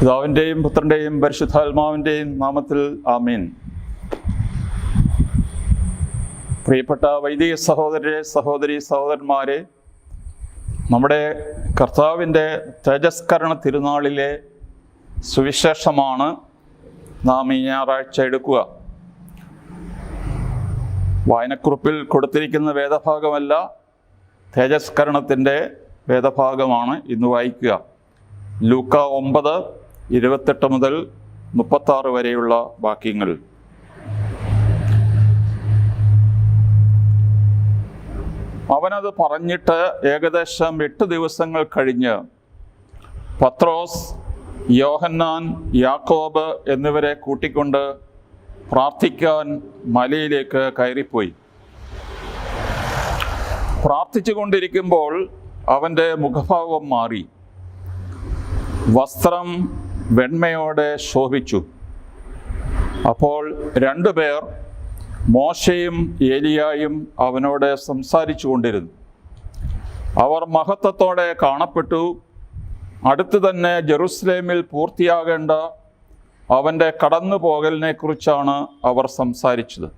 പിതാവിൻ്റെയും പുത്രൻ്റെയും പരിശുദ്ധാത്മാവിൻ്റെയും നാമത്തിൽ ആമീൻ. പ്രിയപ്പെട്ട വൈദിക സഹോദരന്മാരെ, നമ്മുടെ കർത്താവിൻ്റെ തേജസ്കരണ തിരുനാളിലെ സുവിശേഷമാണ് നാം ഈ ഞായറാഴ്ച എടുക്കുക. വായനക്കുറിപ്പിൽ കൊടുത്തിരിക്കുന്ന വേദഭാഗമല്ല, തേജസ്കരണത്തിൻ്റെ വേദഭാഗമാണ് ഇന്ന് വായിക്കുക. ലൂക്ക 9:28 മുതൽ 36 വരെയുള്ള വാക്യങ്ങൾ. അവനത് പറഞ്ഞിട്ട് ഏകദേശം 8 ദിവസങ്ങൾ കഴിഞ്ഞ് പത്രോസ്, യോഹന്നാൻ, യാക്കോബ് എന്നിവരെ കൂട്ടിക്കൊണ്ട് പ്രാർത്ഥിക്കാൻ മലയിലേക്ക് കയറിപ്പോയി. പ്രാർത്ഥിച്ചു കൊണ്ടിരിക്കുമ്പോൾ അവൻ്റെ മുഖഭാവം മാറി, വസ്ത്രം വെണ്മയോടെ ശോഭിച്ചു. അപ്പോൾ 2 പേർ, മോശയും ഏലിയായും, അവനോട് സംസാരിച്ചു കൊണ്ടിരുന്നു. അവർ മഹത്വത്തോടെ കാണപ്പെട്ടു. അടുത്തു തന്നെ ജെറുസലേമിൽ പൂർത്തിയാകേണ്ട അവൻ്റെ കടന്നുപോകലിനെ കുറിച്ചാണ് അവർ സംസാരിച്ചത്.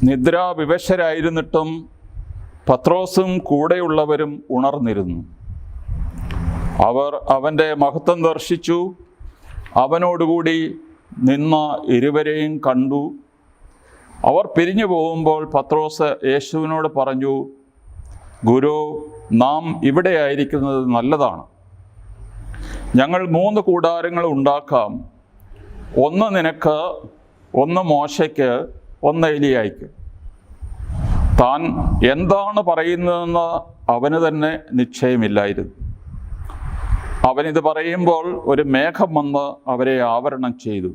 നിദ്രാവിവശരായിരുന്നിട്ടും പത്രോസും കൂടെയുള്ളവരും ഉണർന്നിരുന്നു. അവർ അവൻ്റെ മഹത്വം ദർശിച്ചു. അവനോടുകൂടി നിന്ന ഇരുവരെയും കണ്ടു. അവർ പിരിഞ്ഞു പോകുമ്പോൾ പത്രോസ് യേശുവിനോട് പറഞ്ഞു, ഗുരു, നാം ഇവിടെ ആയിരിക്കുന്നത് നല്ലതാണ്. ഞങ്ങൾ 3 കൂടാരങ്ങൾ ഉണ്ടാക്കാം. 1 നിനക്ക്, 1 മോശയ്ക്ക്, 1 ഏലിയായ്ക്ക്. താൻ എന്താണ് പറയുന്നതെന്ന് അവന് തന്നെ നിശ്ചയമില്ലായിരുന്നു. അവനിത് പറയുമ്പോൾ ഒരു മേഘം വന്ന് അവരെ ആവരണം ചെയ്തു.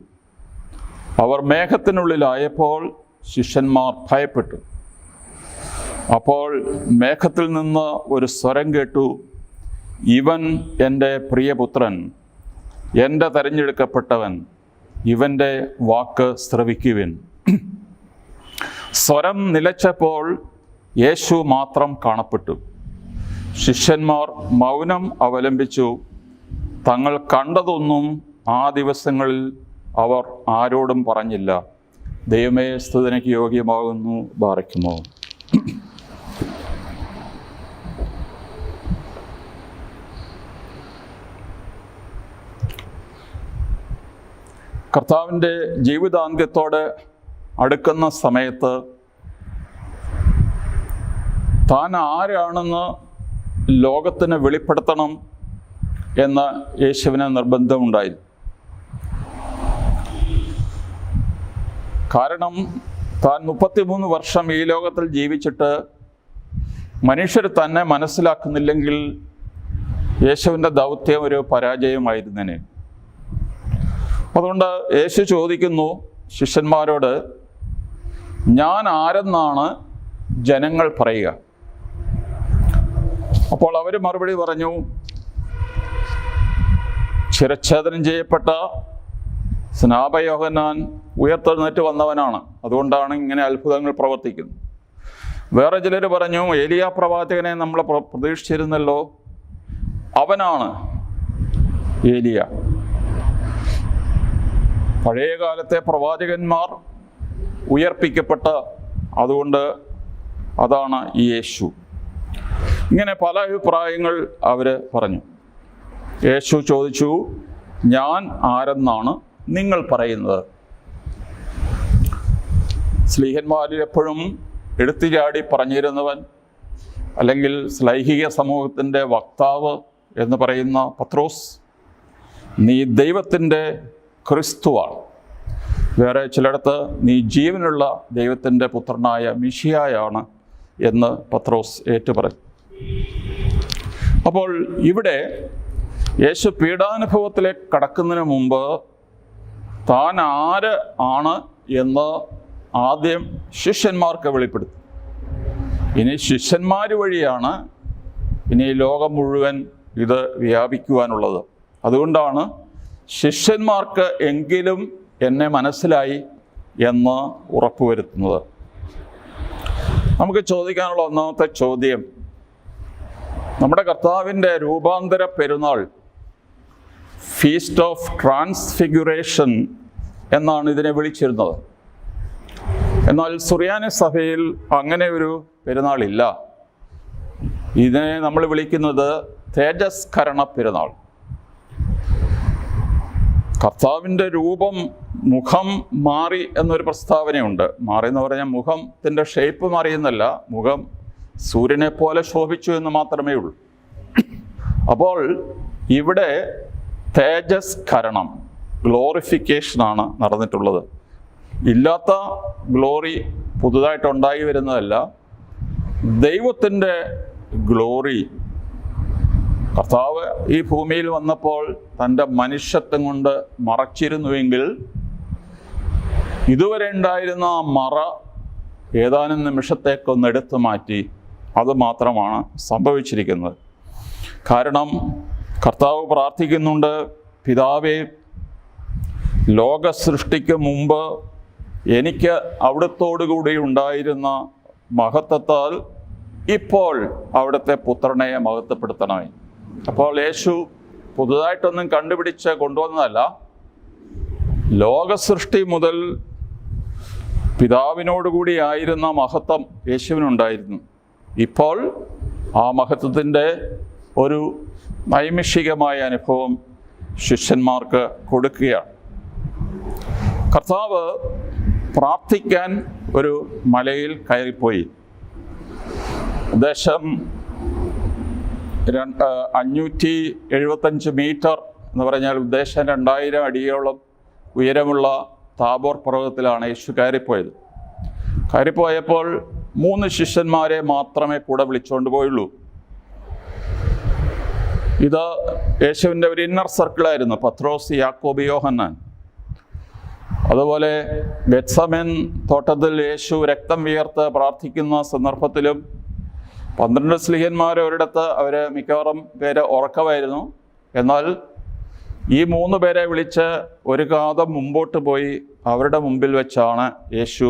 അവർ മേഘത്തിനുള്ളിലായപ്പോൾ ശിഷ്യന്മാർ ഭയപ്പെട്ടു. അപ്പോൾ മേഘത്തിൽ നിന്ന് ഒരു സ്വരം കേട്ടു, ഇവൻ എൻ്റെ പ്രിയപുത്രൻ, എൻ്റെ തെരഞ്ഞെടുക്കപ്പെട്ടവൻ, ഇവൻ്റെ വാക്ക് ശ്രവിക്കുവിൻ. സ്വരം നിലച്ചപ്പോൾ യേശു മാത്രം കാണപ്പെട്ടു. ശിഷ്യന്മാർ മൗനം അവലംബിച്ചു. തങ്ങൾ കണ്ടതൊന്നും ആ ദിവസങ്ങളിൽ അവർ ആരോടും പറഞ്ഞില്ല. ദൈവമേ, സ്തുതിക്ക് യോഗ്യമാകുന്നു. ബാറയ്ക്കുമോ. കർത്താവിൻ്റെ ജീവിതാന്ത്യത്തോടെ അടുക്കുന്ന സമയത്ത് താൻ ആരാണെന്ന് ലോകത്തിന് വെളിപ്പെടുത്തണം എന്ന യേശുവിന് നിർബന്ധമുണ്ടായിരുന്നു. കാരണം താൻ 33 വർഷം ഈ ലോകത്തിൽ ജീവിച്ചിട്ട് മനുഷ്യർ തന്നെ മനസ്സിലാക്കുന്നില്ലെങ്കിൽ യേശുവിൻ്റെ ദൗത്യം ഒരു പരാജയമായിരുന്നേനെ. അതുകൊണ്ട് യേശു ചോദിക്കുന്നു ശിഷ്യന്മാരോട്, ഞാൻ ആരെന്നാണ് ജനങ്ങൾ പറയുക? അപ്പോൾ അവർ മറുപടി പറഞ്ഞു, ശിരച്ഛേദനം ചെയ്യപ്പെട്ട സ്നാപക-യോഹന്നാൻ ഉയർത്തെഴുന്നേറ്റ് വന്നവനാണ്, അതുകൊണ്ടാണ് ഇങ്ങനെ അത്ഭുതങ്ങൾ പ്രവർത്തിക്കുന്നത്. വേറെ ചിലർ പറഞ്ഞു, ഏലിയാ പ്രവാചകനെ നമ്മൾ പ്രതീക്ഷിച്ചിരുന്നല്ലോ, അവനാണ് ഏലിയ. പഴയ കാലത്തെ പ്രവാചകന്മാർ ഉയർപ്പിക്കപ്പെട്ട, അതുകൊണ്ട് അതാണ് ഈ യേശു. ഇങ്ങനെ പല അഭിപ്രായങ്ങൾ അവർ പറഞ്ഞു. യേശു ചോദിച്ചു, ഞാൻ ആരെന്നാണ് നിങ്ങൾ പറയുന്നത്? സ്ലീഹന്മാരിൽ എപ്പോഴും എടുത്തുചാടി പറഞ്ഞിരുന്നവൻ, അല്ലെങ്കിൽ ശ്ലൈഹിക സമൂഹത്തിൻ്റെ വക്താവ് എന്ന് പറയുന്ന പത്രോസ്, നീ ദൈവത്തിൻ്റെ ക്രിസ്തുവാണ്. വേറെ ചിലയിടത്ത് നീ ജീവനുള്ള ദൈവത്തിൻ്റെ പുത്രനായ മിശിഹായാണ് എന്ന് പത്രോസ് ഏറ്റുപറഞ്ഞു. അപ്പോൾ ഇവിടെ യേശു പീഡാനുഭവത്തിലേക്ക് കടക്കുന്നതിന് മുമ്പ് താൻ ആര് ആണ് എന്ന് ആദ്യം ശിഷ്യന്മാർക്ക് വെളിപ്പെടുത്തി. ഇനി ശിഷ്യന്മാർ വഴിയാണ് ഇനി ലോകം മുഴുവൻ ഇത് വ്യാപിക്കുവാനുള്ളത്. അതുകൊണ്ടാണ് ശിഷ്യന്മാർക്ക് എങ്കിലും എന്നെ മനസ്സിലായി എന്ന് ഉറപ്പുവരുത്തുന്നത്. നമുക്ക് ചോദിക്കാനുള്ള ഒന്നാമത്തെ ചോദ്യം, നമ്മുടെ കർത്താവിൻ്റെ രൂപാന്തര പെരുന്നാൾ ഫീസ്റ്റ് ഓഫ് ട്രാൻസ്ഫിഗുറേഷൻ എന്നാണ് ഇതിനെ വിളിച്ചിരുന്നത്. എന്നാൽ സുറിയാനി സഭയിൽ അങ്ങനെ ഒരു പെരുന്നാളില്ല. ഇതിനെ നമ്മൾ വിളിക്കുന്നത് തേജസ്കരണ പെരുന്നാൾ. കർത്താവിൻ്റെ രൂപം, മുഖം മാറി എന്നൊരു പ്രസ്താവനയുണ്ട്. മാറി എന്ന് പറഞ്ഞാൽ മുഖത്തിൻ്റെ ഷേപ്പ് മാറിയെന്നല്ല, മുഖം സൂര്യനെ പോലെ ശോഭിച്ചു എന്ന് മാത്രമേ ഉള്ളൂ. അപ്പോൾ ഇവിടെ തേജസ്കരണം, ഗ്ലോറിഫിക്കേഷനാണ് നടന്നിട്ടുള്ളത്. ഇല്ലാത്ത ഗ്ലോറി പുതുതായിട്ടുണ്ടായി വരുന്നതല്ല, ദൈവത്തിൻ്റെ ഗ്ലോറി. കർത്താവ് ഈ ഭൂമിയിൽ വന്നപ്പോൾ തൻ്റെ മനുഷ്യത്വം കൊണ്ട് മറച്ചിരുന്നുവെങ്കിൽ ഇതുവരെ ഉണ്ടായിരുന്ന ആ മറ ഏതാനും നിമിഷത്തേക്കൊന്ന് എടുത്തു മാറ്റി. അത് മാത്രമാണ് സംഭവിച്ചിരിക്കുന്നത്. കാരണം കർത്താവ് പ്രാർത്ഥിക്കുന്നുണ്ട്, പിതാവേ, ലോക സൃഷ്ടിക്ക് മുമ്പ് എനിക്ക് അവിടുത്തോടുകൂടി ഉണ്ടായിരുന്ന മഹത്വത്താൽ ഇപ്പോൾ അവിടുത്തെ പുത്രനെ മഹത്വപ്പെടുത്തണമേ. അപ്പോൾ യേശു പുതുതായിട്ടൊന്നും കണ്ടുപിടിച്ച് കൊണ്ടുവന്നതല്ല. ലോകസൃഷ്ടി മുതൽ പിതാവിനോടുകൂടി ആയിരുന്ന മഹത്വം യേശുവിനുണ്ടായിരുന്നു. ഇപ്പോൾ ആ മഹത്വത്തിൻ്റെ ഒരു നൈമിഷികമായ അനുഭവം ശിഷ്യന്മാർക്ക് കൊടുക്കുകയാണ്. കർത്താവ് പ്രാർത്ഥിക്കാൻ ഒരു മലയിൽ കയറിപ്പോയി. ഏകദേശം 575 മീറ്റർ എന്ന് പറഞ്ഞാൽ ഉദ്ദേശം 2000 അടിയോളം ഉയരമുള്ള താബോർ പർവ്വതത്തിലാണ് യേശു കയറിപ്പോയത്. കയറിപ്പോയപ്പോൾ 3 ശിഷ്യന്മാരെ മാത്രമേ കൂടെ വിളിച്ചുകൊണ്ട് പോയുള്ളൂ. ഇത് യേശുവിൻ്റെ ഒരു ഇന്നർ സർക്കിളായിരുന്നു. പത്രോസ്, യാക്കോബ്, യോഹന്നാൻ. അതുപോലെ ഗെത്സമേൻ തോട്ടത്തിൽ യേശു രക്തം വിയർത്ത് പ്രാർത്ഥിക്കുന്ന സന്ദർഭത്തിലും 12 സ്ലീഹന്മാർ ഒരിടത്ത് അവർ മിക്കവാറും പേര് ഉറക്കമായിരുന്നു. എന്നാൽ ഈ 3 പേരെ വിളിച്ച് ഒരു കാതം മുമ്പോട്ട് പോയി അവരുടെ മുമ്പിൽ വെച്ചാണ് യേശു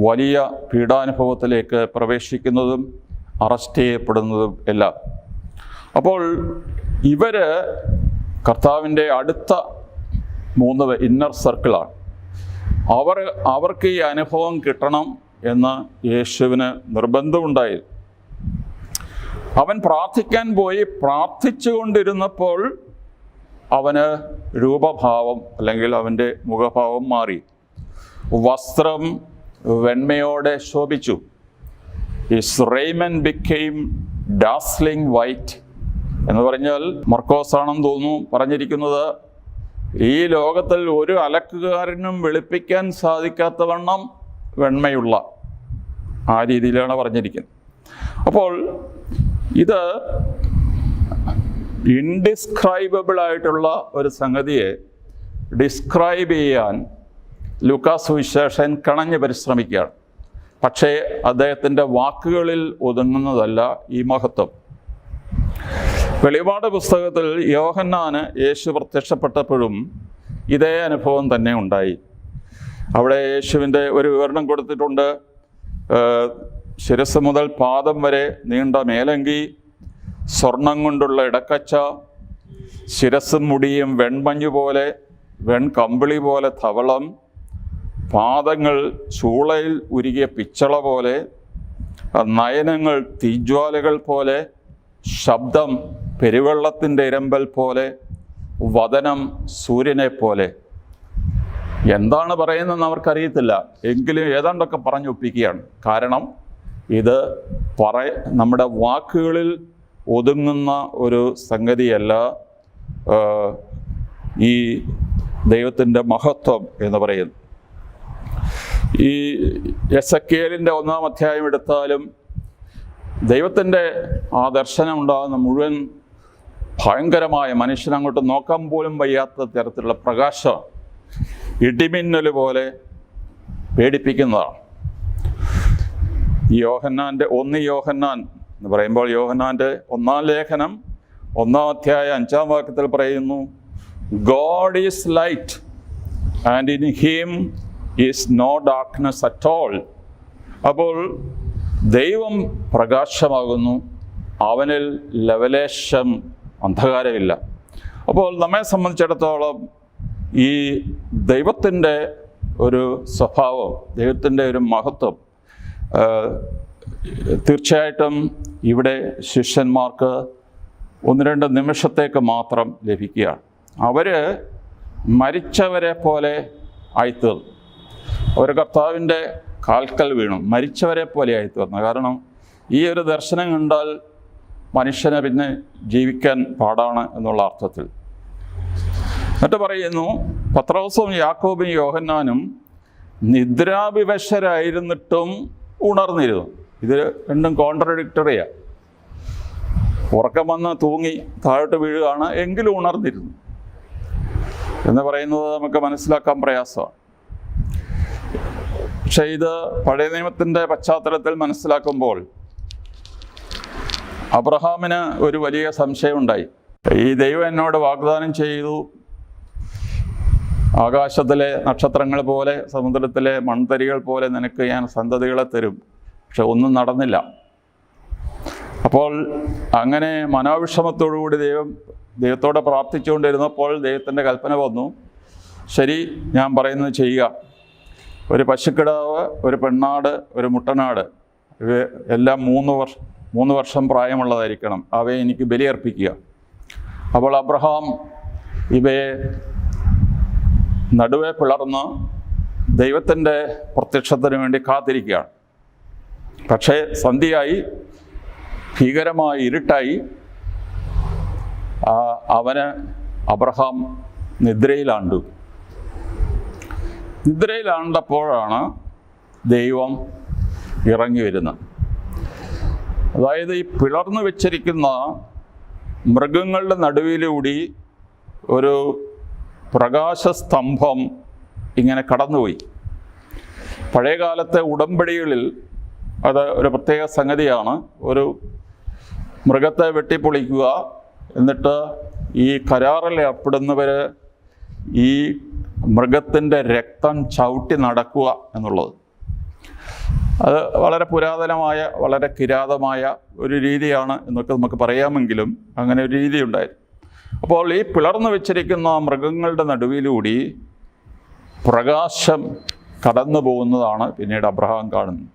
വലിയ പീഡാനുഭവത്തിലേക്ക് പ്രവേശിക്കുന്നതും അറസ്റ്റ് ചെയ്യപ്പെടുന്നതും എല്ലാം. അപ്പോൾ ഇവർ കർത്താവിൻ്റെ അടുത്ത 3 ഇന്നർ സർക്കിളാണ്. അവർക്ക് ഈ അനുഭവം കിട്ടണം എന്ന് യേശുവിന് നിർബന്ധമുണ്ടായി. അവൻ പ്രാർത്ഥിക്കാൻ പോയി. പ്രാർത്ഥിച്ചു കൊണ്ടിരുന്നപ്പോൾ അവന് രൂപഭാവം അല്ലെങ്കിൽ അവൻ്റെ മുഖഭാവം മാറി. വസ്ത്രം വെണ്മയോടെ ശോഭിച്ചു. ഹിസ് റെയ്മെന്റ് ബിക്കെയിം ഡാസ്ലിംഗ് വൈറ്റ് എന്ന് പറഞ്ഞാൽ, മർക്കോസ് ആണെന്ന് തോന്നുന്നു പറഞ്ഞിരിക്കുന്നത്, ഈ ലോകത്തിൽ ഒരു അലക്കുകാരനും വെളുപ്പിക്കാൻ സാധിക്കാത്തവണ്ണം വെണ്മയുള്ള ആ രീതിയിലാണ് പറഞ്ഞിരിക്കുന്നത്. അപ്പോൾ ഇത് ഇൻഡിസ്ക്രൈബിൾ ആയിട്ടുള്ള ഒരു സംഗതിയെ ഡിസ്ക്രൈബ് ചെയ്യാൻ ലൂക്കാസ് സുവിശേഷൻ കണഞ്ഞ് പരിശ്രമിക്കുകയാണ്. പക്ഷേ അദ്ദേഹത്തിൻ്റെ വാക്കുകളിൽ ഒതുങ്ങുന്നതല്ല ഈ മഹത്വം. വെളിപാട് പുസ്തകത്തിൽ യോഹന്നാന് യേശു പ്രത്യക്ഷപ്പെട്ടപ്പോഴും ഇതേ അനുഭവം തന്നെ ഉണ്ടായി. അവിടെ യേശുവിൻ്റെ ഒരു വിവരണം കൊടുത്തിട്ടുണ്ട്. ശിരസ് മുതൽ പാദം വരെ നീണ്ട മേലങ്കി, സ്വർണം കൊണ്ടുള്ള ഇടക്കച്ച, ശിരസ്സും മുടിയും വെൺമഞ്ഞു പോലെ, വെൺകമ്പിളി പോലെ ധവളം, പാദങ്ങൾ ചൂളയിൽ ഉരുകിയ പിച്ചള പോലെ, നയനങ്ങൾ തീജ്വാലകൾ പോലെ, ശബ്ദം പെരുവെള്ളത്തിൻ്റെ ഇരമ്പൽ പോലെ, വദനം സൂര്യനെ പോലെ. എന്താണ് പറയുന്നതെന്ന് അവർക്കറിയത്തില്ല, എങ്കിലും ഏതാണ്ടൊക്കെ പറഞ്ഞൊപ്പിക്കുകയാണ്. കാരണം ഇത് നമ്മുടെ വാക്കുകളിൽ ഒതുങ്ങുന്ന ഒരു സംഗതിയല്ല ഈ ദൈവത്തിൻ്റെ മഹത്വം എന്ന് പറയുന്നത്. ഈ എസെക്കിയേലിൻ്റെ 1-ാം അധ്യായം എടുത്താലും ദൈവത്തിൻ്റെ ആ ദർശനം ഉണ്ടാകുന്ന മുഴുവൻ ഭയങ്കരമായ, മനുഷ്യനങ്ങോട്ട് നോക്കാൻ പോലും വയ്യാത്ത തരത്തിലുള്ള പ്രകാശം, ഇടിമിന്നൽ പോലെ പേടിപ്പിക്കുന്നതാണ്. യോഹന്നാൻ്റെ 1 യോഹന്നാൻ എന്ന് പറയുമ്പോൾ യോഹന്നാൻ്റെ 1-ാം ലേഖനം 1-ാം അധ്യായം 5-ാം വാക്യത്തിൽ പറയുന്നു, God is light and in him is no darkness at all. അപ്പോൾ ദൈവം പ്രകാശമാകുന്നു, അവനിൽ ലവലേശം അന്ധകാരമില്ല. അപ്പോൾ നമ്മെ സംബന്ധിച്ചിടത്തോളം ഈ ദൈവത്തിൻ്റെ ഒരു സ്വഭാവം, ദൈവത്തിൻ്റെ ഒരു മഹത്വം തീർച്ചയായിട്ടും ഇവിടെ ശിഷ്യന്മാർക്ക് 1-2 നിമിഷത്തേക്ക് മാത്രം ലഭിക്കുകയാണ്. അവർ മരിച്ചവരെ പോലെ ആയിത്തീർന്നു. അവർ കർത്താവിൻ്റെ കാൽക്കൽ വീണു, മരിച്ചവരെ പോലെ ആയിത്തീർന്നു. കാരണം ഈ ഒരു ദർശനം കണ്ടാൽ മനുഷ്യനെ പിന്നെ ജീവിക്കാൻ പാടാണ് എന്നുള്ള അർത്ഥത്തിൽ. എന്നിട്ട് പറയുന്നു, പത്രോസും യാക്കോബും യോഹന്നാനും നിദ്രാവിവശരായിരുന്നിട്ടും ഉണർന്നിരുന്നു. ഇത് രണ്ടും കോൺട്രഡിക്ടറിയാണ്. ഉറക്കം വന്ന് തൂങ്ങി താഴോട്ട് വീഴുകയാണ്, എങ്കിലും ഉണർന്നിരുന്നു എന്ന് പറയുന്നത് നമുക്ക് മനസ്സിലാക്കാൻ പ്രയാസമാണ്. പക്ഷെ ഇത് പഴയ നിയമത്തിൻ്റെ പശ്ചാത്തലത്തിൽ മനസ്സിലാക്കുമ്പോൾ അബ്രഹാമിന് ഒരു വലിയ സംശയമുണ്ടായി. ഈ ദൈവം എന്നോട് വാഗ്ദാനം ചെയ്തു, ആകാശത്തിലെ നക്ഷത്രങ്ങൾ പോലെ സമുദ്രത്തിലെ മൺതരികൾ പോലെ നിനക്ക് ഞാൻ സന്തതികളെ തരും. പക്ഷെ ഒന്നും നടന്നില്ല. അപ്പോൾ അങ്ങനെ മനോവിഷമത്തോടുകൂടി ദൈവത്തോടെ പ്രാർത്ഥിച്ചുകൊണ്ടിരുന്നപ്പോൾ ദൈവത്തിൻ്റെ കൽപ്പന വന്നു, ശരി, ഞാൻ പറയുന്നത് ചെയ്യുക. ഒരു പശുക്കിടാവ്, ഒരു പെണ്ണാട്, ഒരു മുട്ടനാട്, ഇവ എല്ലാം 3 വർഷം പ്രായമുള്ളതായിരിക്കണം. അവയെ എനിക്ക് ബലിയർപ്പിക്കുക. അപ്പോൾ അബ്രഹാം ഇവയെ നടുവെ പിളർന്ന് ദൈവത്തിൻ്റെ പ്രത്യക്ഷത്തിന് വേണ്ടി കാത്തിരിക്കുകയാണ്. പക്ഷേ സന്ധ്യയായി, ഭീകരമായ ഇരുട്ടായി. അബ്രഹാം നിദ്രയിലാണ്ടപ്പോഴാണ് ദൈവം ഇറങ്ങി വരുന്നത്. അതായത് ഈ പിളർന്നു വെച്ചിരിക്കുന്ന മൃഗങ്ങളുടെ നടുവിലൂടി ഒരു പ്രകാശസ്തംഭം ഇങ്ങനെ കടന്നുപോയി. പഴയകാലത്തെ ഉടമ്പടികളിൽ അത് ഒരു പ്രത്യേക സംഗതിയാണ്. ഒരു മൃഗത്തെ വെട്ടിപ്പൊളിക്കുക, എന്നിട്ട് ഈ കരാറിൽ ഏർപ്പെടുന്നവർ ഈ മൃഗത്തിൻ്റെ രക്തം ചവിട്ടി നടക്കുക എന്നുള്ളത്. അത് വളരെ പുരാതനമായ, വളരെ കിരാതമായ ഒരു രീതിയാണ് എന്നൊക്കെ നമുക്ക് പറയാമെങ്കിലും അങ്ങനെ ഒരു രീതി ഉണ്ടായിരുന്നു. അപ്പോൾ ഈ പിളർന്നു വെച്ചിരിക്കുന്ന മൃഗങ്ങളുടെ നടുവിലൂടി പ്രകാശം കടന്നു പോകുന്നതാണ് പിന്നീട് അബ്രഹാം കാണുന്നത്.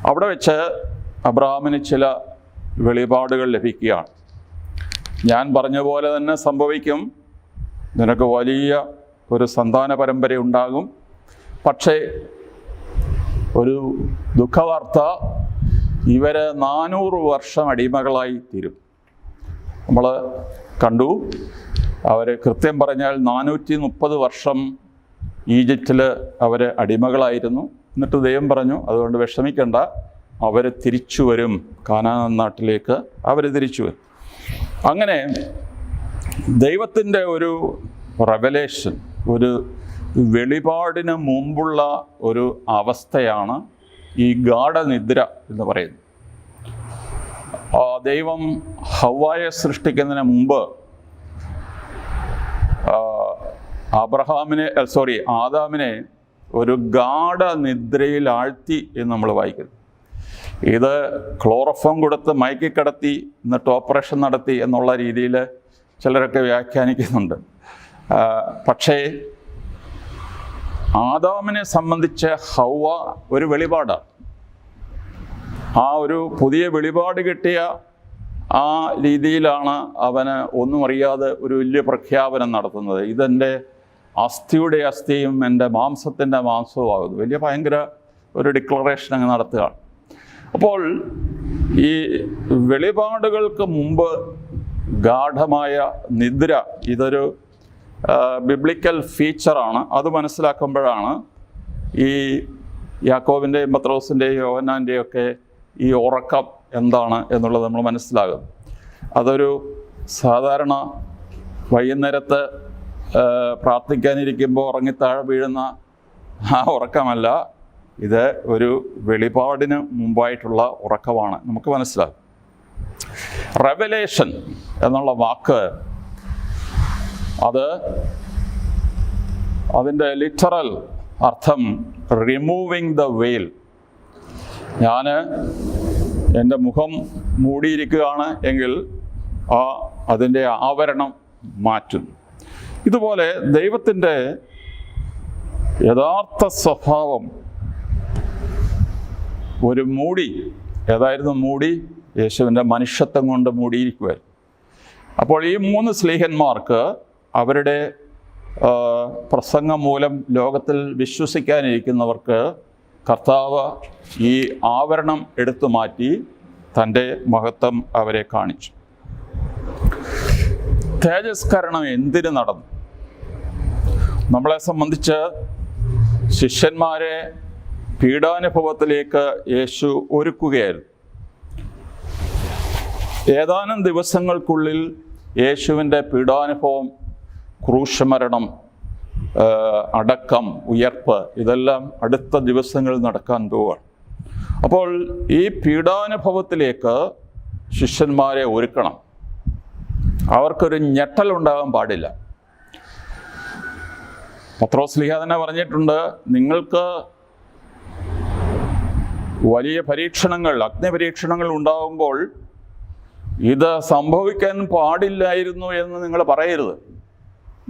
അവിടെ വെച്ച് അബ്രഹാമിന് ചില വെളിപാടുകൾ ലഭിക്കുകയാണ്. ഞാൻ പറഞ്ഞ പോലെ തന്നെ സംഭവിക്കും, നിനക്ക് വലിയ ഒരു സന്താന പരമ്പര ഉണ്ടാകും. പക്ഷേ ഒരു ദുഃഖവാർത്ത, ഇവർ 400 വർഷം അടിമകളായി തീരും. നമ്മൾ കണ്ടു, അവർ കൃത്യം പറഞ്ഞാൽ 430 വർഷം ഈജിപ്തിൽ അവർ അടിമകളായിരുന്നു. എന്നിട്ട് ദൈവം പറഞ്ഞു, അതുകൊണ്ട് വിഷമിക്കേണ്ട, അവർ തിരിച്ചു വരും, കാനാൻ നാട്ടിലേക്ക് അവർ തിരിച്ചു വരും. അങ്ങനെ ദൈവത്തിൻ്റെ ഒരു റെവലേഷൻ, ഒരു വെളിപാടിന് മുമ്പുള്ള ഒരു അവസ്ഥയാണ് ഈ ഗാഢനിദ്ര എന്ന് പറയുന്നത്. ദൈവം ഹവ്വായെ സൃഷ്ടിക്കുന്നതിന് മുമ്പ് ആദാമിനെ ഒരു ഗാഢനിദ്രയിൽ ആഴ്ത്തി എന്ന് നമ്മൾ വായിക്കുന്നു. ഇത് ക്ലോറോഫോം കൊടുത്ത് മയക്കിക്കിടത്തി എന്നിട്ട് ഓപ്പറേഷൻ നടത്തി എന്നുള്ള രീതിയിൽ ചിലരൊക്കെ വ്യാഖ്യാനിക്കുന്നുണ്ട്. പക്ഷേ ആദാമിനെ സംബന്ധിച്ച് ഹവ്വ ഒരു വെളിപാടാണ്. ആ ഒരു പുതിയ വെളിപാട് കിട്ടിയ ആ രീതിയിലാണ് അവന് ഒന്നും അറിയാതെ ഒരു വലിയ പ്രഖ്യാപനം നടത്തുന്നത്. ഇതെൻ്റെ അസ്ഥിയുടെ അസ്ഥിയും എൻ്റെ മാംസത്തിൻ്റെ മാംസവും ആകുന്നു. വലിയ ഭയങ്കര ഒരു ഡിക്ലറേഷൻ അങ്ങ് നടത്തുകയാണ്. അപ്പോൾ ഈ വെളിപാടുകൾക്ക് മുമ്പ് ഗാഢമായ നിദ്ര, ഇതൊരു ബിബ്ലിക്കൽ ഫീച്ചറാണ്. അത് മനസ്സിലാക്കുമ്പോഴാണ് ഈ യാക്കോബിൻ്റെയും പത്രോസിൻ്റെയും യോഹന്നാൻ്റെയും ഒക്കെ ഈ ഉറക്കം എന്താണ് എന്നുള്ളത് നമ്മൾ മനസ്സിലാകും. അതൊരു സാധാരണ വൈകുന്നേരത്ത് പ്രാർത്ഥിക്കാനിരിക്കുമ്പോൾ ഉറങ്ങിത്താഴെ വീഴുന്ന ആ ഉറക്കമല്ല. ഇത് ഒരു വെളിപാടിന് മുമ്പായിട്ടുള്ള ഉറക്കമാണ്, നമുക്ക് മനസ്സിലാകും. റെവലേഷൻ എന്നുള്ള വാക്ക്, അതിൻ്റെ ലിറ്ററൽ അർത്ഥം റിമൂവിങ് ദ വെയിൽ. ഞാൻ എൻ്റെ മുഖം മൂടിയിരിക്കുകയാണ് എങ്കിൽ അതിൻ്റെ ആവരണം മാറ്റുന്നു. ഇതുപോലെ ദൈവത്തിൻ്റെ യഥാർത്ഥ സ്വഭാവം ഒരു മൂടി, ഏതായിരുന്നു മൂടി? യേശുവിൻ്റെ മനുഷ്യത്വം കൊണ്ട് മൂടിയിരിക്കുമായിരുന്നു. അപ്പോൾ ഈ 3 സ്ലീഹന്മാർക്ക് അവരുടെ പ്രസംഗം മൂലം ലോകത്തിൽ വിശ്വസിക്കാനിരിക്കുന്നവർക്ക് കർത്താവ് ഈ ആവരണം എടുത്തു മാറ്റി തൻ്റെ മഹത്വം അവരെ കാണിച്ചു. തേജസ്കരണം എന്തിനു നടന്നു? നമ്മളെ സംബന്ധിച്ച് ശിഷ്യന്മാരെ പീഡാനുഭവത്തിലേക്ക് യേശു ഒരുക്കുകയായിരുന്നു. ഏതാനും ദിവസങ്ങൾക്കുള്ളിൽ യേശുവിൻ്റെ പീഡാനുഭവം, ക്രൂശമരണം, അടക്കം, ഉയർപ്പ് ഇതെല്ലാം അടുത്ത ദിവസങ്ങളിൽ നടക്കാൻ പോവുകയാണ്. അപ്പോൾ ഈ പീഡാനുഭവത്തിലേക്ക് ശിഷ്യന്മാരെ ഒരുക്കണം. അവർക്കൊരു ഞെട്ടലുണ്ടാകാൻ പാടില്ല. പത്രോസ്ലീഹ തന്നെ പറഞ്ഞിട്ടുണ്ട്, നിങ്ങൾക്ക് വലിയ പരീക്ഷണങ്ങൾ, അഗ്നിപരീക്ഷണങ്ങൾ ഉണ്ടാകുമ്പോൾ ഇത് സംഭവിക്കാൻ പാടില്ലായിരുന്നു എന്ന് നിങ്ങൾ പറയരുത്.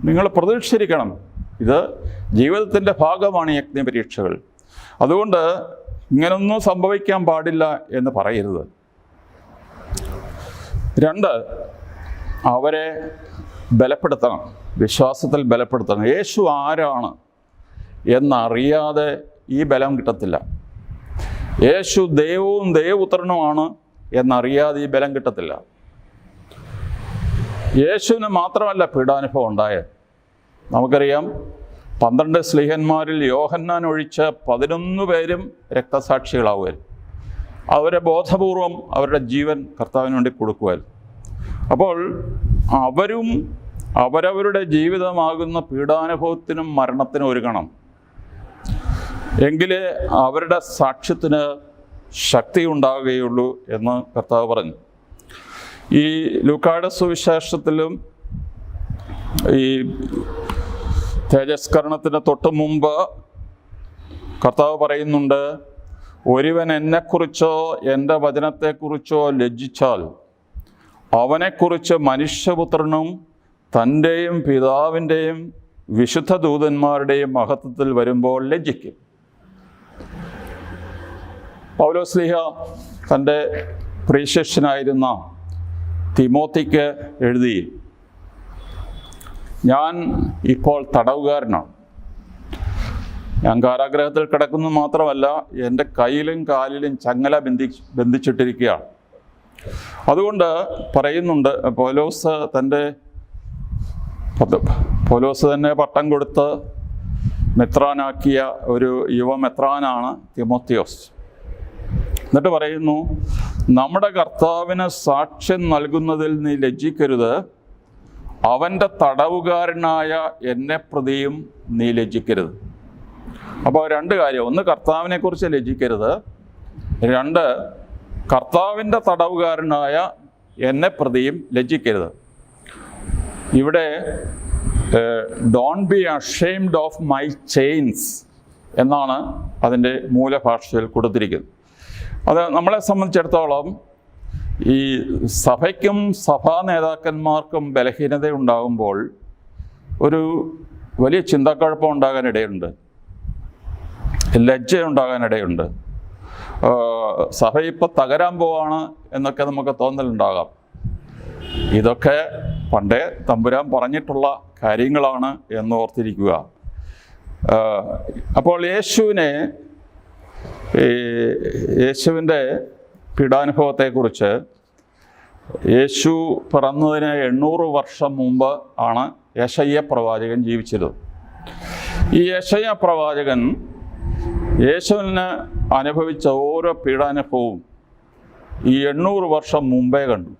നിങ്ങൾ പ്രതീക്ഷിച്ചിരിക്കണം. ഇത് ജീവിതത്തിൻ്റെ ഭാഗമാണ് ഈ അഗ്നിപരീക്ഷകൾ. അതുകൊണ്ട് ഇങ്ങനൊന്നും സംഭവിക്കാൻ പാടില്ല എന്ന് പറയരുത്. 2, അവരെ ബലപ്പെടുത്തണം, വിശ്വാസത്തിൽ ബലപ്പെടുത്തണം. യേശു ആരാണ് എന്നറിയാതെ ഈ ബലം കിട്ടത്തില്ല. യേശു ദൈവവും ദൈവപുത്രനുമാണ് എന്നറിയാതെ ഈ ബലം കിട്ടത്തില്ല. യേശുവിന് മാത്രമല്ല പീഡാനുഭവം ഉണ്ടായത്. നമുക്കറിയാം, 12 സ്ലീഹന്മാരിൽ യോഹന്നാൻ ഒഴിച്ച് 11 പേരും രക്തസാക്ഷികളാവുമായിരുന്നു. അവരെ ബോധപൂർവം അവരുടെ ജീവൻ കർത്താവിന് വേണ്ടി കൊടുക്കുമായിരുന്നു. അപ്പോൾ അവരും അവരവരുടെ ജീവിതമാകുന്ന പീഡാനുഭവത്തിനും മരണത്തിനും ഒരുങ്ങണം. എങ്കിലേ അവരുടെ സാക്ഷ്യത്തിന് ശക്തി ഉണ്ടാവുകയുള്ളൂ എന്ന് കർത്താവ് പറഞ്ഞു. ഈ ലൂക്കായുടെ സുവിശേഷത്തിലും ഈ തേജസ്കരണത്തിന് തൊട്ട് മുമ്പ് കർത്താവ് പറയുന്നുണ്ട്, ഒരുവൻ എന്നെക്കുറിച്ചോ എൻ്റെ വചനത്തെക്കുറിച്ചോ ലജ്ജിച്ചാൽ അവനെക്കുറിച്ച് മനുഷ്യപുത്രനും തൻ്റെയും പിതാവിൻ്റെയും വിശുദ്ധ ദൂതന്മാരുടെയും മഹത്വത്തിൽ വരുമ്പോൾ ലജ്ജിക്കും. പൗലോസ്ലീഹ തൻ്റെ പ്രിയശിഷ്യനായിരുന്ന തിമോത്തിക്ക് എഴുതി, ഞാൻ ഇപ്പോൾ തടവുകാരനാണ്. ഞാൻ കാരാഗ്രഹത്തിൽ കിടക്കുന്നത് മാത്രമല്ല, എൻ്റെ കയ്യിലും കാലിലും ചങ്ങല ബന്ധിച്ചിട്ടിരിക്കുകയാണ്. അതുകൊണ്ട് പറയുന്നുണ്ട്, പൗലോസ് തന്നെ പട്ടം കൊടുത്ത് മെത്രാനാക്കിയ ഒരു യുവമെത്രാനാണ് തിമോത്തിയോസ്. എന്നിട്ട് പറയുന്നു, നമ്മുടെ കർത്താവിന് സാക്ഷ്യം നൽകുന്നതിൽ നീ ലജ്ജിക്കരുത്, അവൻ്റെ തടവുകാരനായ എന്നെ പ്രതിയും നീ ലജ്ജിക്കരുത്. അപ്പോൾ 2 കാര്യം: 1, കർത്താവിനെ കുറിച്ച് ലജ്ജിക്കരുത്; 2, കർത്താവിൻ്റെ തടവുകാരനായ എന്നെ പ്രതിയും ലജ്ജിക്കരുത്. ഇവിടെ don't be ashamed of my chains എന്നാണ് അതിൻ്റെ മൂലഭാഷയിൽ കൊടുത്തിരിക്കുന്നത്. അത് നമ്മളെ സംബന്ധിച്ചിടത്തോളം ഈ സഭയ്ക്കും സഭാ നേതാക്കന്മാർക്കും ബലഹീനത ഉണ്ടാകുമ്പോൾ ഒരു വലിയ ചിന്താക്കുഴപ്പം ഉണ്ടാകാനിടയുണ്ട്, ലജ്ജ ഉണ്ടാകാനിടയുണ്ട്. സഭ ഇപ്പോൾ തകരാൻ പോവാണ് എന്നൊക്കെ നമുക്ക് തോന്നലുണ്ടാകാം. ഇതൊക്കെ പണ്ടേ തമ്പുരാൻ പറഞ്ഞിട്ടുള്ള കാര്യങ്ങളാണ് എന്ന് ഓർത്തിരിക്കുക. അപ്പോൾ യേശുവിൻ്റെ പീഡാനുഭവത്തെക്കുറിച്ച്, യേശു പിറന്നതിന് 800 വർഷം മുമ്പ് ആണ് യെശയ്യാ പ്രവാചകൻ ജീവിച്ചിരുന്നത്. ഈ യെശയ്യാ പ്രവാചകൻ യേശുവിന് അനുഭവിച്ച ഓരോ പീഡാനുഭവവും ഈ 800 വർഷം മുമ്പേ കണ്ടു.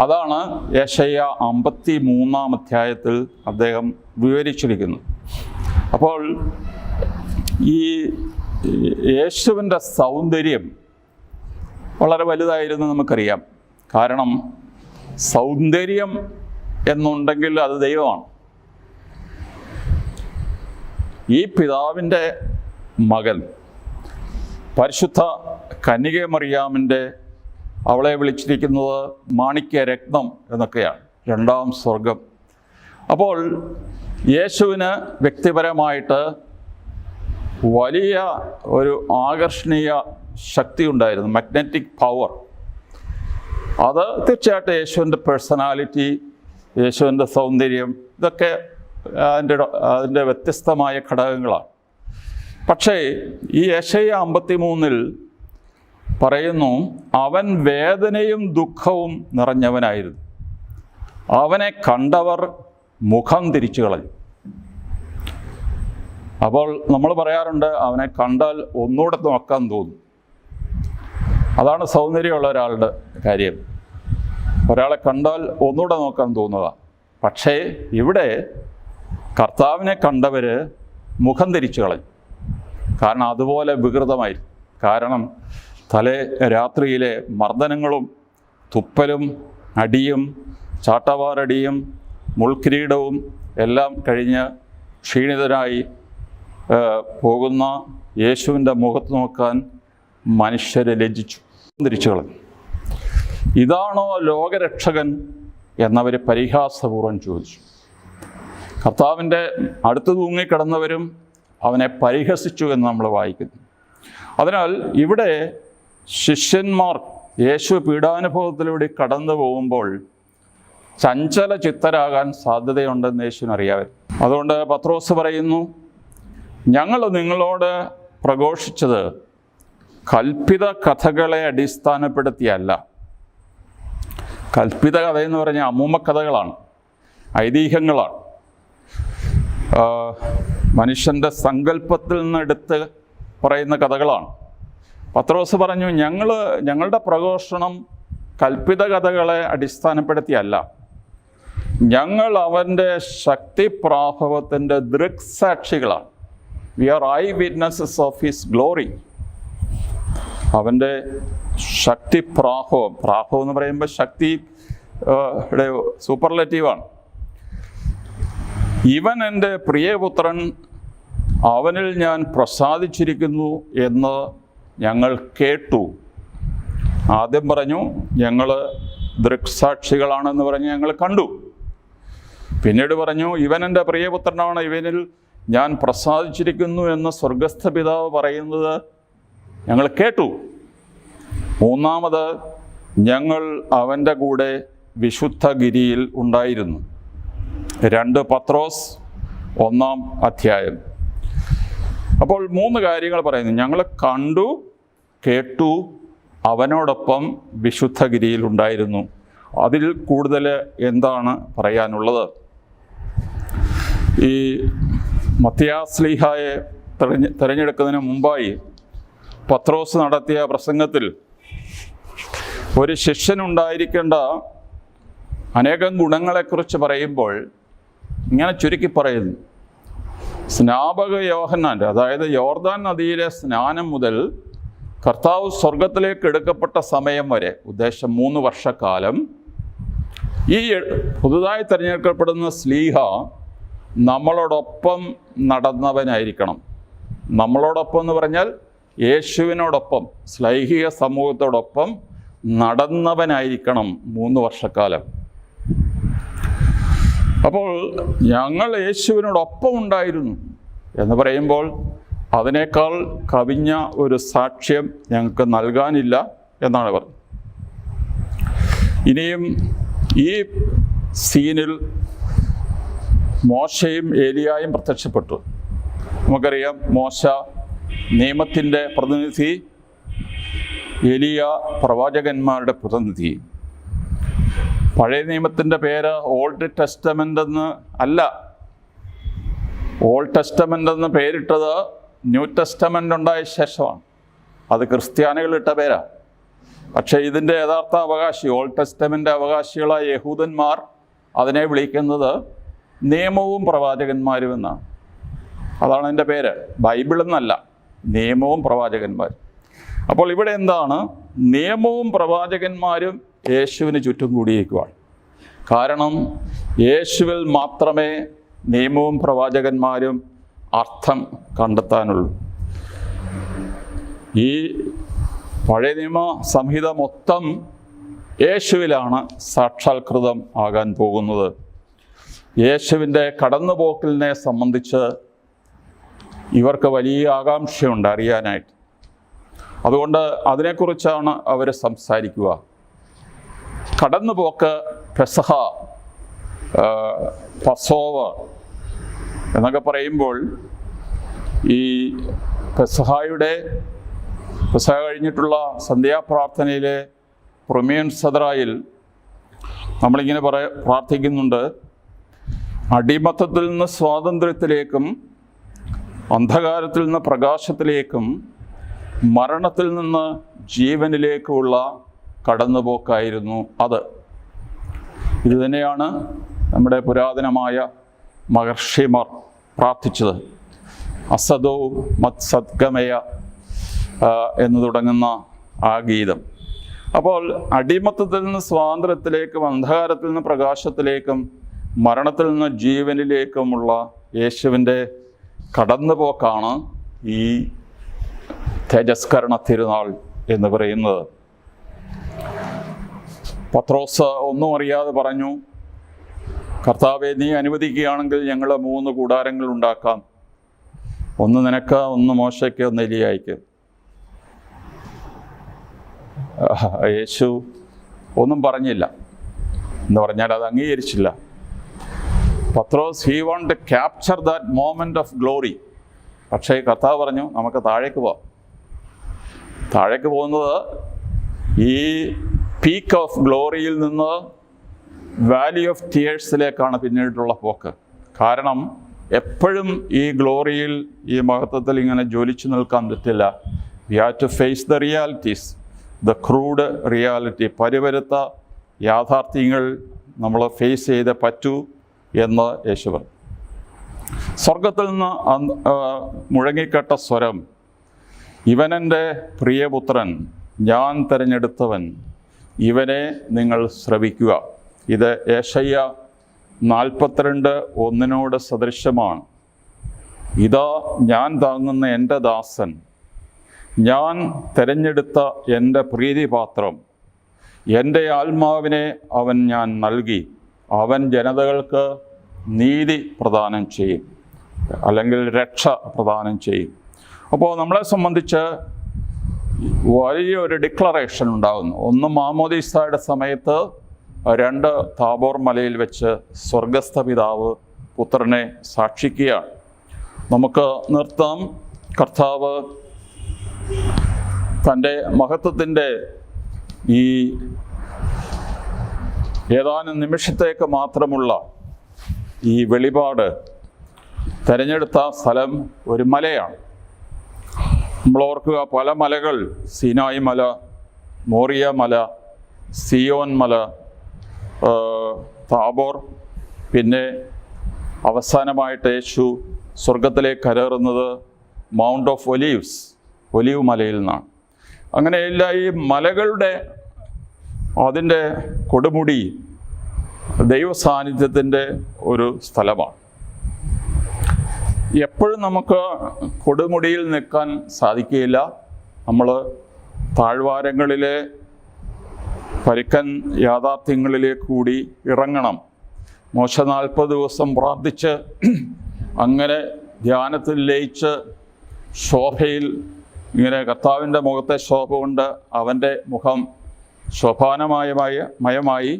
അതാണ് യെശയ്യാ 53-ാം അധ്യായത്തിൽ അദ്ദേഹം വിവരിച്ചിരിക്കുന്നത്. അപ്പോൾ ഈ യേശുവിൻ്റെ സൗന്ദര്യം വളരെ വലുതായിരുന്നു നമുക്കറിയാം. കാരണം സൗന്ദര്യം എന്നുണ്ടെങ്കിൽ അത് ദൈവമാണ്. ഈ പിതാവിൻ്റെ മകൻ, പരിശുദ്ധ കന്യക മറിയാമിൻ്റെ, അവളെ വിളിച്ചിരിക്കുന്നത് മാണിക്യ രത്നം എന്നൊക്കെയാണ്. രണ്ടാം സ്വർഗം. അപ്പോൾ യേശുവിന് വ്യക്തിപരമായിട്ട് വലിയ ഒരു ആകർഷണീയ ശക്തി ഉണ്ടായിരുന്നു, മാഗ്നറ്റിക് പവർ. അത് തീർച്ചയായിട്ടും യേശുവിൻ്റെ പേഴ്സണാലിറ്റി, യേശുവിൻ്റെ സൗന്ദര്യം, ഇതൊക്കെ അതിൻ്റെ വ്യത്യസ്തമായ ഘടകങ്ങളാണ്. പക്ഷേ ഈ യെശയ്യാ 53 പറയുന്നു, അവൻ വേദനയും ദുഃഖവും നിറഞ്ഞവനായിരുന്നു, അവനെ കണ്ടവർ മുഖം തിരിച്ചു കളഞ്ഞു. അപ്പോൾ നമ്മൾ പറയാറുണ്ട്, അവനെ കണ്ടാൽ ഒന്നുകൂടെ നോക്കാൻ തോന്നും. അതാണ് സൗന്ദര്യമുള്ള ഒരാളുടെ കാര്യം, ഒരാളെ കണ്ടാൽ ഒന്നുകൂടെ നോക്കാൻ തോന്നുക. പക്ഷേ ഇവിടെ കർത്താവിനെ കണ്ടവർ മുഖം തിരിച്ചു കളഞ്ഞു. കാരണം അതുപോലെ വികൃതമായിരുന്നു. കാരണം രാത്രിയിലെ മർദ്ദനങ്ങളും തുപ്പലും അടിയും ചാട്ടവാറടിയും മുൾക്കിരീടവും എല്ലാം കഴിഞ്ഞ് ക്ഷീണിതരായി പോകുന്ന യേശുവിൻ്റെ മുഖത്ത് നോക്കാൻ മനുഷ്യരെ ലജ്ജിച്ചു, തിരിച്ചു കളഞ്ഞു. ഇതാണോ ലോകരക്ഷകൻ എന്നവർ പരിഹാസപൂർവ്വം ചോദിച്ചു. കർത്താവിൻ്റെ അടുത്ത് തൂങ്ങിക്കിടന്നവരും അവനെ പരിഹസിച്ചു എന്ന് നമ്മൾ വായിക്കുന്നു. അതിനാൽ ഇവിടെ ശിഷ്യന്മാർ യേശു പീഡാനുഭവത്തിലൂടെ കടന്നു പോകുമ്പോൾ ചഞ്ചല ചിത്തരാകാൻ സാധ്യതയുണ്ടെന്ന് യേശുവിനറിയാമായിരുന്നു. അതുകൊണ്ട് പത്രോസ് പറയുന്നു, ഞങ്ങൾ നിങ്ങളോട് പ്രഘോഷിച്ചത് കൽപ്പിത കഥകളെ അടിസ്ഥാനപ്പെടുത്തിയല്ല. കൽപ്പിത കഥയെന്ന് പറഞ്ഞാൽ അമ്മൂമ്മ കഥകളാണ്, ഐതിഹ്യങ്ങളാണ്, മനുഷ്യൻ്റെ സങ്കല്പത്തിൽ നിന്നെടുത്ത് പറയുന്ന കഥകളാണ്. പത്രോസ് പറഞ്ഞു, ഞങ്ങളുടെ പ്രഘോഷണം കൽപ്പിത കഥകളെ അടിസ്ഥാനപ്പെടുത്തിയല്ല, ഞങ്ങൾ അവൻ്റെ ശക്തിപ്രാഭവത്തിൻ്റെ ദൃക്സാക്ഷികളാണ്. We are eye witnesses of his glory. അവൻ്റെ ശക്തിപ്രാഭവം, പ്രാഭവം എന്ന് പറയുമ്പോൾ ശക്തി സൂപ്പർലേറ്റീവാണ്. ഇവൻ എൻ്റെ പ്രിയപുത്രൻ, അവനിൽ ഞാൻ പ്രസാദിച്ചിരിക്കുന്നു എന്ന് ഞങ്ങൾ കേട്ടു. ആദ്യം പറഞ്ഞു ഞങ്ങൾ ദൃക്സാക്ഷികളാണെന്ന് പറഞ്ഞ് ഞങ്ങൾ കണ്ടു. പിന്നീട് പറഞ്ഞു ഇവൻ എൻ്റെ പ്രിയപുത്രനാണ്, ഇവനിൽ ഞാൻ പ്രസാദിച്ചിരിക്കുന്നു എന്ന് സ്വർഗസ്ഥ പിതാവ് പറയുന്നത് ഞങ്ങൾ കേട്ടു. മൂന്നാമത് ഞങ്ങൾ അവൻ്റെ കൂടെ വിശുദ്ധ ഗിരിയിൽ ഉണ്ടായിരുന്നു. 2 പത്രോസ് 1-ാം അധ്യായം. അപ്പോൾ 3 കാര്യങ്ങൾ പറയുന്നു. ഞങ്ങൾ കണ്ടു, കേട്ടു, അവനോടൊപ്പം വിശുദ്ധഗിരിയിൽ ഉണ്ടായിരുന്നു. അതിൽ കൂടുതൽ എന്താണ് പറയാനുള്ളത്? ഈ മത്തിയാസ്ലീഹായെ തിരഞ്ഞെടുക്കുന്നതിന് മുമ്പായി പത്രോസ് നടത്തിയ പ്രസംഗത്തിൽ ഒരു ശിഷ്യനുണ്ടായിരിക്കേണ്ട അനേകം ഗുണങ്ങളെക്കുറിച്ച് പറയുമ്പോൾ ഇങ്ങനെ ചുരുക്കി പറയുന്നു, സ്നാപക യോഹന്നാൻ്റെ, അതായത് യോർദാൻ നദിയിലെ സ്നാനം മുതൽ കർത്താവ് സ്വർഗത്തിലേക്ക് എടുക്കപ്പെട്ട സമയം വരെ, ഉദ്ദേശം 3 വർഷക്കാലം, ഈ പുതുതായി തിരഞ്ഞെടുക്കപ്പെടുന്ന സ്ലീഹ നമ്മളോടൊപ്പം നടന്നവനായിരിക്കണം. നമ്മളോടൊപ്പം എന്ന് പറഞ്ഞാൽ യേശുവിനോടൊപ്പം, ശ്ലൈഹിക സമൂഹത്തോടൊപ്പം നടന്നവനായിരിക്കണം 3 വർഷക്കാലം. അപ്പോൾ ഞങ്ങൾ യേശുവിനോടൊപ്പം ഉണ്ടായിരുന്നു എന്ന് പറയുമ്പോൾ അതിനേക്കാൾ കവിഞ്ഞ ഒരു സാക്ഷ്യം ഞങ്ങൾക്ക് നൽകാനില്ല എന്നാണ് പറഞ്ഞത്. ഇനിയും ഈ സീനിൽ മോശയും ഏലിയായും പ്രത്യക്ഷപ്പെട്ടു. നമുക്കറിയാം, മോശ നിയമത്തിൻ്റെ പ്രതിനിധി, ഏലിയ പ്രവാചകന്മാരുടെ പ്രതിനിധി. പഴയ നിയമത്തിൻ്റെ പേര് ഓൾഡ് ടെസ്റ്റമെൻ്റ് എന്ന് അല്ല. ഓൾഡ് ടെസ്റ്റമെൻ്റ് എന്ന് പേരിട്ടത് ന്യൂ ടെസ്റ്റമെൻ്റ് ഉണ്ടായ ശേഷമാണ്. അത് ക്രിസ്ത്യാനികളിട്ട പേരാണ്. പക്ഷേ ഇതിൻ്റെ യഥാർത്ഥ അവകാശി, ഓൾഡ് ടെസ്റ്റമെൻ്റ് അവകാശികളായ യഹൂദന്മാർ അതിനെ വിളിക്കുന്നത് നിയമവും പ്രവാചകന്മാരും എന്നാണ്. അതാണ് എൻ്റെ പേര്. ബൈബിളെന്നല്ല, നിയമവും പ്രവാചകന്മാരും. അപ്പോൾ ഇവിടെ എന്താണ്? നിയമവും പ്രവാചകന്മാരും യേശുവിന് ചുറ്റും കൂടിയിരിക്കുകയാണ്. കാരണം യേശുവിൽ മാത്രമേ നിയമവും പ്രവാചകന്മാരും അർത്ഥം കണ്ടെത്താനുള്ളൂ. ഈ പഴയ നിയമ സംഹിത മൊത്തം യേശുവിലാണ് സാക്ഷാത്കൃതം ആകാൻ പോകുന്നത്. യേശുവിൻ്റെ കടന്നുപോക്കലിനെ സംബന്ധിച്ച് ഇവർക്ക് വലിയ ആകാംക്ഷയുണ്ട് അറിയാനായിട്ട്. അതുകൊണ്ട് അതിനെക്കുറിച്ചാണ് അവർ സംസാരിക്കുക. കടന്നുപോക്ക്, പെസഹ, പസോവർ എന്നൊക്കെ പറയുമ്പോൾ ഈ പെസഹ കഴിഞ്ഞിട്ടുള്ള സന്ധ്യാപ്രാർത്ഥനയിലെ പ്രൊമിയൻ സദറായിൽ നമ്മളിങ്ങനെ പ്രാർത്ഥിക്കുന്നുണ്ട്: അടിമത്തത്തിൽ നിന്ന് സ്വാതന്ത്ര്യത്തിലേക്കും അന്ധകാരത്തിൽ നിന്ന് പ്രകാശത്തിലേക്കും മരണത്തിൽ നിന്ന് ജീവനിലേക്കുമുള്ള കടന്നുപോക്കായിരുന്നു അത്. ഇത് തന്നെയാണ് നമ്മുടെ പുരാതനമായ മഹർഷിമാർ പ്രാർത്ഥിച്ചത്. അസദോ മത് സദ്ഗമയ എന്ന് തുടങ്ങുന്ന ആ ഗീതം. അപ്പോൾ അടിമത്തത്തിൽ നിന്ന് സ്വാതന്ത്ര്യത്തിലേക്കും അന്ധകാരത്തിൽ നിന്ന് പ്രകാശത്തിലേക്കും മരണത്തിൽ നിന്ന് ജീവനിലേക്കുമുള്ള യേശുവിൻ്റെ കടന്നുപോക്കാണ് ഈ തേജസ്കരണ തിരുനാൾ എന്ന് പറയുന്നത്. പത്രോസ് ഒന്നും അറിയാതെ പറഞ്ഞു: കർത്താവേ, നീ അനുവദിക്കുകയാണെങ്കിൽ ഞങ്ങൾ 3 കൂടാരങ്ങൾ ഉണ്ടാക്കാം. ഒന്ന് നിനക്ക്, ഒന്ന് മോശയ്ക്ക്, ഒന്ന് എലിയായിക്ക്. യേശു ഒന്നും പറഞ്ഞില്ല എന്ന് പറഞ്ഞാൽ അത് അംഗീകരിച്ചില്ല. Pathros he want to capture that moment of glory. പക്ഷേ കർത്താവ് പറഞ്ഞു, നമുക്ക് താഴേക്ക് പോവാം. താഴേക്ക് പോകുന്നത് ഈ പീക്ക് ഓഫ് ഗ്ലോറിയിൽ നിന്ന് വാലി ഓഫ് ടിയേഴ്സിലേക്കാണ് പിന്നീടുള്ള പോക്ക്. കാരണം എപ്പോഴും ഈ ഗ്ലോറിയിൽ, ഈ മഹത്വത്തിൽ ഇങ്ങനെ ജ്വലിച്ചു നിൽക്കാൻ പറ്റില്ല. We have to face the realities, the crude reality. പരിവരുത്ത യാഥാർത്ഥ്യങ്ങൾ നമ്മൾ ഫേസ് ചെയ്തേ പറ്റൂ എന്ന് യേശു പറഞ്ഞു. സ്വർഗത്തിൽ നിന്ന് മുഴങ്ങിക്കേട്ട സ്വരം: ഇവനെൻ്റെ പ്രിയപുത്രൻ, ഞാൻ തിരഞ്ഞെടുത്തവൻ, ഇവനെ നിങ്ങൾ ശ്രവിക്കുക. ഇത് യേശയ്യ 42:1 സദൃശമാണ്. ഇതാ ഞാൻ താങ്ങുന്ന എൻ്റെ ദാസൻ, ഞാൻ തിരഞ്ഞെടുത്ത എൻ്റെ പ്രീതിപാത്രം, എൻ്റെ ആത്മാവിനെ അവൻ ഞാൻ നൽകി, അവൻ ജനതകൾക്ക് നീതി പ്രദാനം ചെയ്യും, അല്ലെങ്കിൽ രക്ഷ പ്രദാനം ചെയ്യും. അപ്പോൾ നമ്മളെ സംബന്ധിച്ച് വലിയൊരു ഡിക്ലറേഷൻ ഉണ്ടാകുന്നു. ഒന്ന് മാമോദീസായുടെ സമയത്ത്, 2 താബോർ മലയിൽ വെച്ച് സ്വർഗസ്ഥ പിതാവ് പുത്രനെ സാക്ഷിക്കുകയാണ്. നമുക്ക് നിർത്താം. കർത്താവ് തൻ്റെ മഹത്വത്തിൻ്റെ ഈ ഏതാനും നിമിഷത്തേക്ക് മാത്രമുള്ള ഈ വെളിപാട് തിരഞ്ഞെടുത്ത സ്ഥലം ഒരു മലയാണ്. നമ്മൾ ഓർക്കുക, പല മലകൾ: സീനായി മല, മോറിയ മല, സിയോൻ മല, താബോർ, പിന്നെ അവസാനമായിട്ട് യേശു സ്വർഗത്തിലേക്ക് കയറുന്നത് മൗണ്ട് ഓഫ് ഒലീവ്സ്, ഒലീവ് മലയിൽ നിന്നാണ്. അങ്ങനെ എല്ലാ ഈ മലകളുടെ അതിൻ്റെ കൊടുമുടി ദൈവസാന്നിധ്യത്തിൻ്റെ ഒരു സ്ഥലമാണ്. എപ്പോഴും നമുക്ക് കൊടുമുടിയിൽ നിൽക്കാൻ സാധിക്കുകയില്ല. നമ്മൾ താഴ്വാരങ്ങളിലെ പരുക്കൻ യാഥാർത്ഥ്യങ്ങളിലേക്ക് കൂടി ഇറങ്ങണം. മോശ 40 ദിവസം പ്രാർത്ഥിച്ച് അങ്ങനെ ധ്യാനത്തിൽ ലയിച്ച് ശോഭയിൽ ഇങ്ങനെ കർത്താവിൻ്റെ മുഖത്തെ ശോഭ കൊണ്ട് അവൻ്റെ മുഖം ശോഭാനമയമായി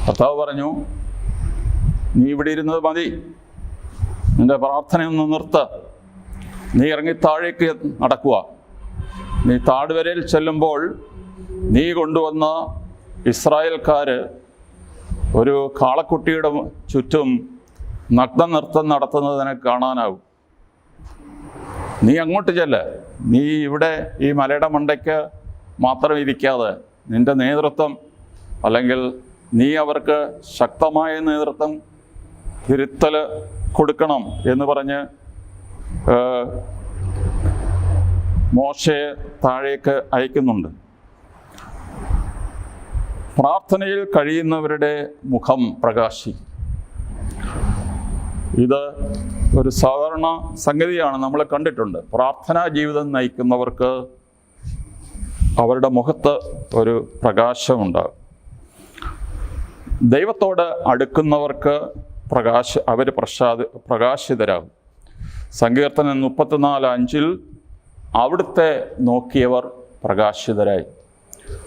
കർത്താവ് പറഞ്ഞു, നീ ഇവിടെ ഇരുന്നത് മതി, നിൻ്റെ പ്രാർത്ഥനയൊന്ന് നിർത്ത്, നീ ഇറങ്ങി താഴേക്ക് നടക്കുക. നീ താഴ്വരയിൽ ചെല്ലുമ്പോൾ നീ കൊണ്ടുവന്ന ഇസ്രായേൽക്കാർ ഒരു കാളക്കുട്ടിയുടെ ചുറ്റും നഗ്നനൃത്തം നടത്തുന്നത് നിനക്ക് കാണാനാവും. നീ അങ്ങോട്ട് ചെല്ല്. നീ ഇവിടെ ഈ മലയുടെ മണ്ടയ്ക്ക് മാത്രം ഇരിക്കാതെ നിൻ്റെ നേതൃത്വം, അല്ലെങ്കിൽ നീ അവർക്ക് ശക്തമായ നേതൃത്വം തിരുത്തൽ കൊടുക്കണം എന്ന് പറഞ്ഞ് മോശയെ താഴേക്ക് അയക്കുന്നുണ്ട്. പ്രാർത്ഥനയിൽ കഴിയുന്നവരുടെ മുഖം പ്രകാശിക്കും. ഇത് ഒരു സാധാരണ സംഗതിയാണ്, നമ്മൾ കണ്ടിട്ടുണ്ട്. പ്രാർത്ഥനാ ജീവിതം നയിക്കുന്നവർക്ക് അവരുടെ മുഖത്ത് ഒരു പ്രകാശമുണ്ടാകും. ദൈവത്തോട് അടുക്കുന്നവർക്ക് അവർ പ്രകാശിതരാകും. സങ്കീർത്തനം 34:5 അവിടുത്തെ നോക്കിയവർ പ്രകാശിതരായി.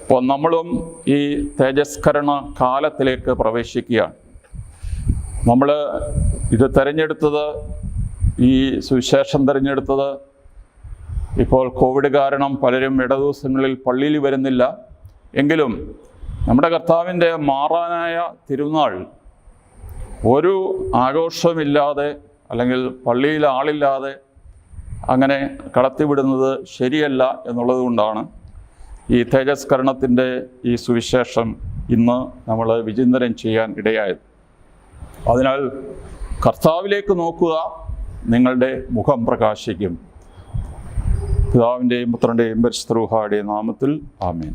അപ്പോൾ നമ്മളും ഈ തേജസ്കരണ കാലത്തിലേക്ക് പ്രവേശിക്കുകയാണ്. നമ്മൾ ഇത് തിരഞ്ഞെടുത്തത്, ഈ സുവിശേഷം തിരഞ്ഞെടുത്തത് ഇപ്പോൾ കോവിഡ് കാരണം പലരും ഇടദിവസങ്ങളിൽ പള്ളിയിൽ വരുന്നില്ല. എങ്കിലും നമ്മുടെ കർത്താവിൻ്റെ മാറാനായ തിരുനാൾ ഒരു ആഘോഷമില്ലാതെ അല്ലെങ്കിൽ പള്ളിയിൽ ആളില്ലാതെ അങ്ങനെ കടത്തിവിടുന്നത് ശരിയല്ല എന്നുള്ളത് കൊണ്ടാണ് ഈ തേജസ്കരണത്തിൻ്റെ ഈ സുവിശേഷം ഇന്ന് നമ്മൾ വിചിന്തനം ചെയ്യാൻ ഇടയായത്. അതിനാൽ കർത്താവിലേക്ക് നോക്കുക, നിങ്ങളുടെ മുഖം പ്രകാശിക്കും. പിതാവിൻ്റെയും പുത്രൻ്റെയും പരിശുദ്ധ റൂഹായുടെയും നാമത്തിൽ ആമേൻ.